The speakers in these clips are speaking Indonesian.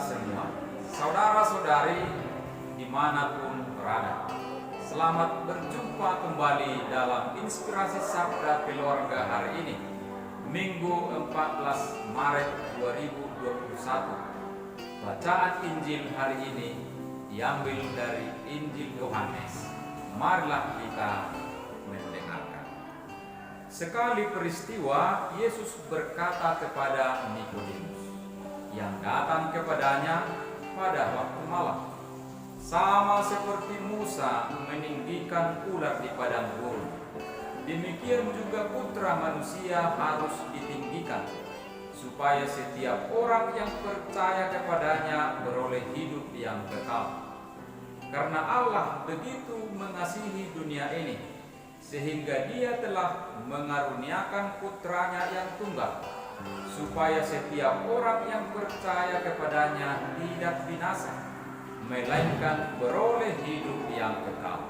semua, saudara-saudari dimanapun berada. Selamat berjumpa kembali dalam Inspirasi Sabda Keluarga hari ini, Minggu 14 Maret 2021. Bacaan Injil hari ini diambil dari Injil Yohanes. Marilah kita mendengarkan. Sekali peristiwa, Yesus berkata kepada Nikodemus yang datang kepadanya pada waktu malam, "Sama seperti Musa meninggikan ular di padang gurun, demikian juga Putra Manusia harus ditinggikan, supaya setiap orang yang percaya kepadanya beroleh hidup yang kekal. Karena Allah begitu mengasihi dunia ini, sehingga Dia telah mengaruniakan Putranya yang tunggal, supaya setiap orang yang percaya kepadanya tidak binasa, melainkan beroleh hidup yang kekal.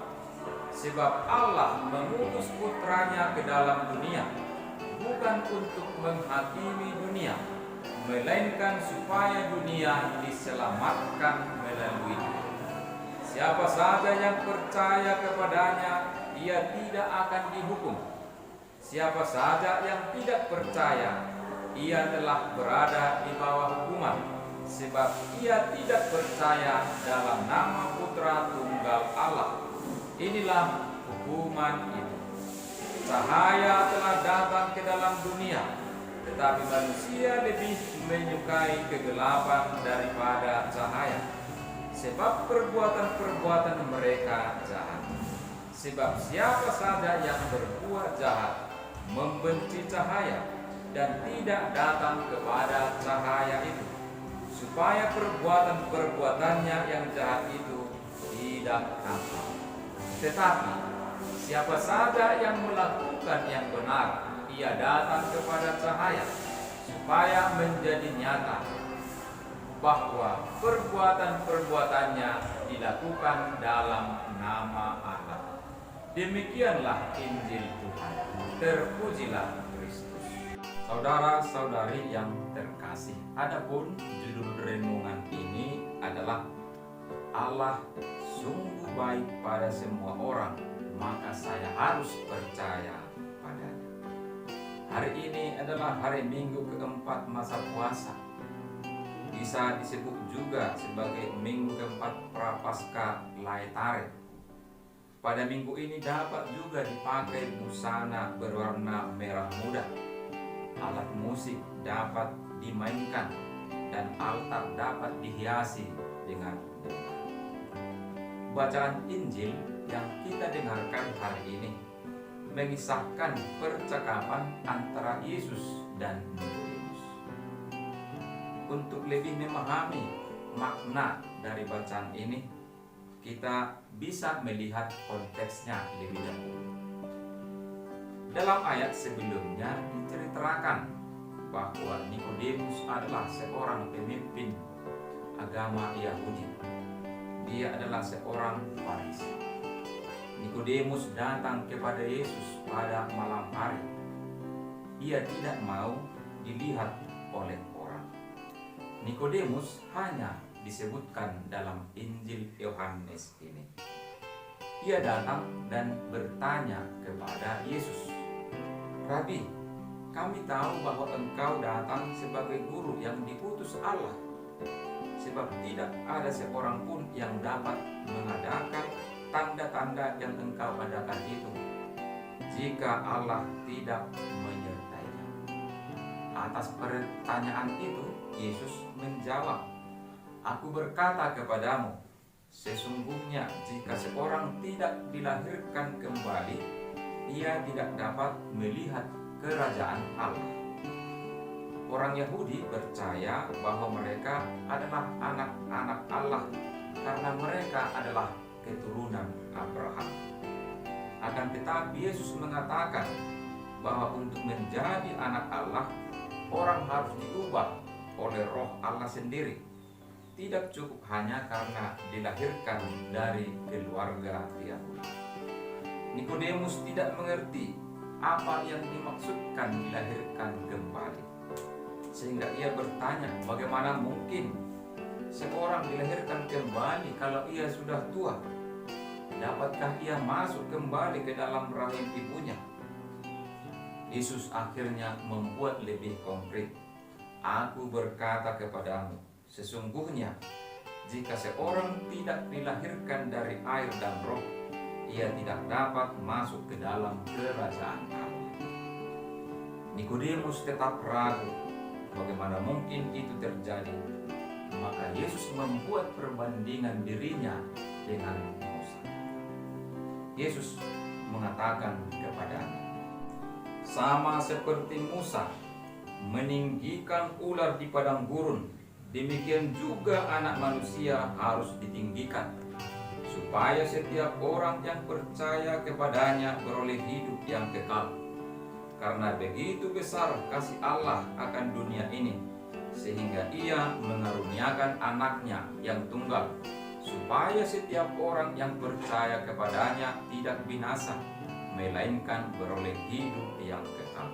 Sebab Allah mengutus Putranya ke dalam dunia, bukan untuk menghakimi dunia, melainkan supaya dunia diselamatkan melalui Dia. Siapa saja yang percaya kepadanya, ia tidak akan dihukum. Siapa saja yang tidak percaya, ia telah berada di bawah hukuman, sebab ia tidak percaya dalam nama Putra Tunggal Allah. Inilah hukuman itu. Cahaya telah datang ke dalam dunia, tetapi manusia lebih menyukai kegelapan daripada cahaya, sebab perbuatan-perbuatan mereka jahat. Sebab siapa saja yang berbuat jahat membenci cahaya dan tidak datang kepada cahaya itu, supaya perbuatan-perbuatannya yang jahat itu tidak nampak. Tetapi siapa saja yang melakukan yang benar, ia datang kepada cahaya, supaya menjadi nyata bahwa perbuatan-perbuatannya dilakukan dalam nama Allah. Demikianlah Injil Tuhan. Terpujilah Kristus. Saudara-saudari yang terkasih, adapun judul renungan ini adalah Allah sungguh baik pada semua orang, maka saya harus percaya padanya. Hari ini adalah hari Minggu keempat masa puasa. Bisa disebut juga sebagai Minggu keempat Prapaskah Laetare. Pada minggu ini dapat juga dipakai busana berwarna merah muda. Alat musik dapat dimainkan dan altar dapat dihiasi dengan bunga. Bacaan Injil yang kita dengarkan hari ini mengisahkan percakapan antara Yesus dan Nikodemus. Untuk lebih memahami makna dari bacaan ini, kita bisa melihat konteksnya lebih dahulu. Dalam ayat sebelumnya diceritakan bahwa Nikodemus adalah seorang pemimpin agama Yahudi. Dia adalah seorang Farisi. Nikodemus datang kepada Yesus pada malam hari. Ia tidak mau dilihat oleh orang. Nikodemus hanya disebutkan dalam Injil Yohanes ini. Ia datang dan bertanya kepada Yesus, "Rabi, kami tahu bahwa engkau datang sebagai guru yang diutus Allah, sebab tidak ada seorang pun yang dapat mengadakan tanda-tanda yang engkau adakan itu, jika Allah tidak menyertainya." Atas pertanyaan itu, Yesus menjawab, "Aku berkata kepadamu, sesungguhnya jika seorang tidak dilahirkan kembali, ia tidak dapat melihat kerajaan Allah." Orang Yahudi percaya bahwa mereka adalah anak-anak Allah karena mereka adalah keturunan Abraham. Akan tetapi Yesus mengatakan bahwa untuk menjadi anak Allah, orang harus diubah oleh Roh Allah sendiri. Tidak cukup hanya karena dilahirkan dari keluarga Yahudi. Nikodemus tidak mengerti apa yang dimaksudkan dilahirkan kembali, sehingga ia bertanya, bagaimana mungkin seseorang dilahirkan kembali kalau ia sudah tua? Dapatkah ia masuk kembali ke dalam rahim ibunya? Yesus akhirnya membuat lebih konkret. Aku berkata kepadamu, sesungguhnya jika seorang tidak dilahirkan dari air dan roh, ia tidak dapat masuk ke dalam kerajaan Allah. Nikodemus tetap ragu, bagaimana mungkin itu terjadi? Maka Yesus membuat perbandingan dirinya dengan Musa. Yesus mengatakan kepadanya, sama seperti Musa meninggikan ular di padang gurun, demikian juga Anak Manusia harus ditinggikan, supaya setiap orang yang percaya kepadanya beroleh hidup yang kekal. Karena begitu besar kasih Allah akan dunia ini, sehingga ia mengaruniakan anaknya yang tunggal, supaya setiap orang yang percaya kepadanya tidak binasa, melainkan beroleh hidup yang kekal.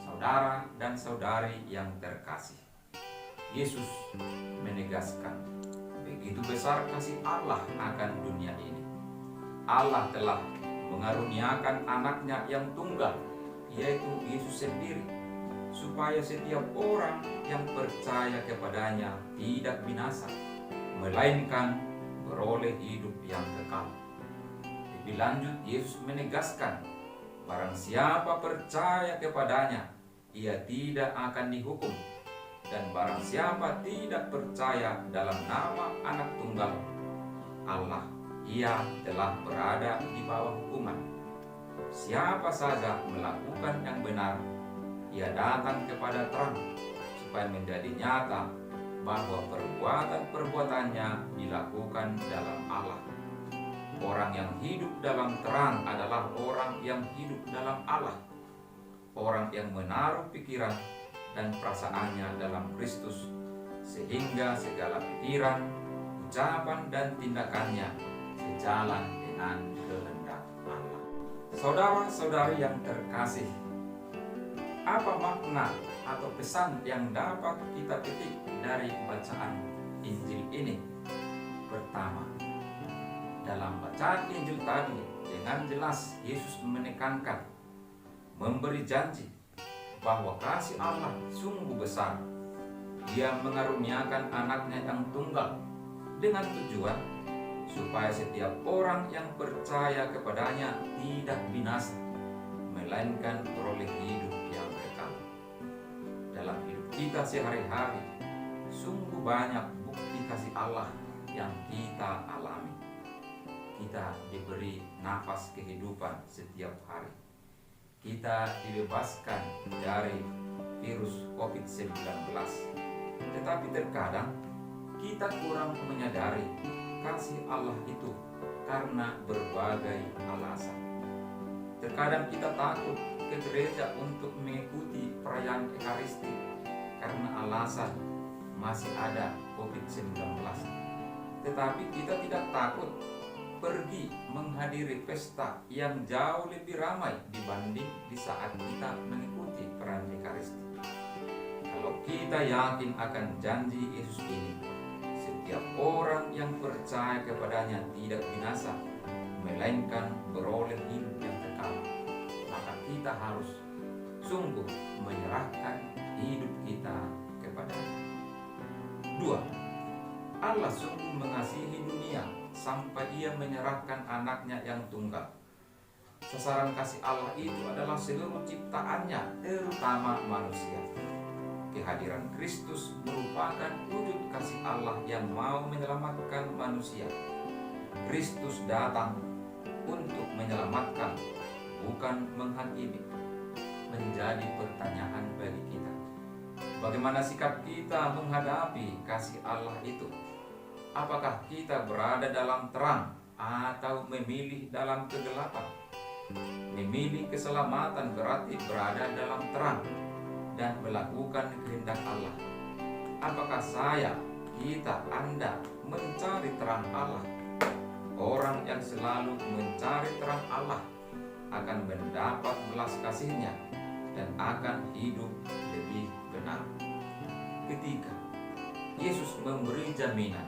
Saudara dan saudari yang terkasih, Yesus menegaskan begitu besar kasih Allah akan dunia ini. Allah telah mengaruniakan anaknya yang tunggal, yaitu Yesus sendiri, supaya setiap orang yang percaya kepadanya tidak binasa, melainkan beroleh hidup yang kekal. Lebih lanjut, Yesus menegaskan, barang siapa percaya kepadanya, ia tidak akan dihukum. Dan barang siapa tidak percaya dalam nama Anak Tunggal Allah, ia telah berada di bawah hukuman. Siapa saja melakukan yang benar, ia datang kepada terang, supaya menjadi nyata bahwa perbuatan-perbuatannya dilakukan dalam Allah. Orang yang hidup dalam terang adalah orang yang hidup dalam Allah. Orang yang menaruh pikiran dan perasaannya dalam Kristus, sehingga segala pikiran, ucapan, dan tindakannya sejalan dengan kehendak Allah. Saudara-saudari yang terkasih, apa makna atau pesan yang dapat kita petik dari bacaan Injil ini? Pertama, dalam bacaan Injil tadi dengan jelas Yesus menekankan, memberi janji bahwa kasih Allah sungguh besar. Dia mengaruniakan anaknya yang tunggal dengan tujuan supaya setiap orang yang percaya kepadanya tidak binasa, melainkan beroleh hidup yang kekal. Dalam hidup kita sehari-hari, sungguh banyak bukti kasih Allah yang kita alami. Kita diberi nafas kehidupan setiap hari. Kita dibebaskan dari virus COVID-19. Tetapi terkadang kita kurang menyadari kasih Allah itu karena berbagai alasan. Terkadang kita takut ke gereja untuk mengikuti perayaan Ekaristi karena alasan masih ada COVID-19. Tetapi kita tidak takut pergi menghadiri pesta yang jauh lebih ramai dibanding di saat kita mengikuti perayaan Ekaristi. Kalau kita yakin akan janji Yesus ini, setiap orang yang percaya kepadanya tidak binasa, melainkan beroleh hidup yang kekal, maka kita harus sungguh menyerahkan hidup kita kepadanya. 2. Allah sungguh mengasihi dunia sampai ia menyerahkan anaknya yang tunggal. Sasaran kasih Allah itu adalah seluruh ciptaannya, terutama manusia. Kehadiran Kristus merupakan wujud kasih Allah yang mau menyelamatkan manusia. Kristus datang untuk menyelamatkan, bukan menghakimi. Menjadi pertanyaan bagi kita, bagaimana sikap kita menghadapi kasih Allah itu? Apakah kita berada dalam terang atau memilih dalam kegelapan? Memilih keselamatan berarti berada dalam terang dan melakukan kehendak Allah. Apakah saya, kita, Anda mencari terang Allah? Orang yang selalu mencari terang Allah akan mendapat belas kasih-Nya dan akan hidup lebih benar. Ketiga, Yesus memberi jaminan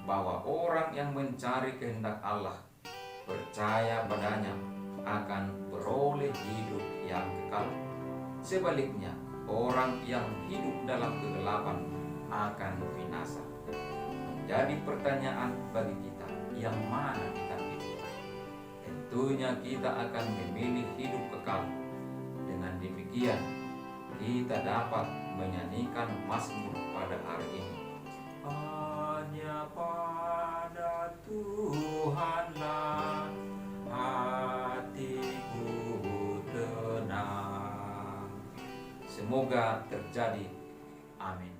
bahwa orang yang mencari kehendak Allah, percaya padanya, akan beroleh hidup yang kekal. Sebaliknya, orang yang hidup dalam kegelapan akan binasa. Jadi pertanyaan bagi kita, yang mana kita pilih? Tentunya kita akan memilih hidup kekal. Dengan demikian, kita dapat menyanyikan mazmur pada hari ini. Hanya pada Tuhanlah hatiku tenang. Semoga terjadi. Amin.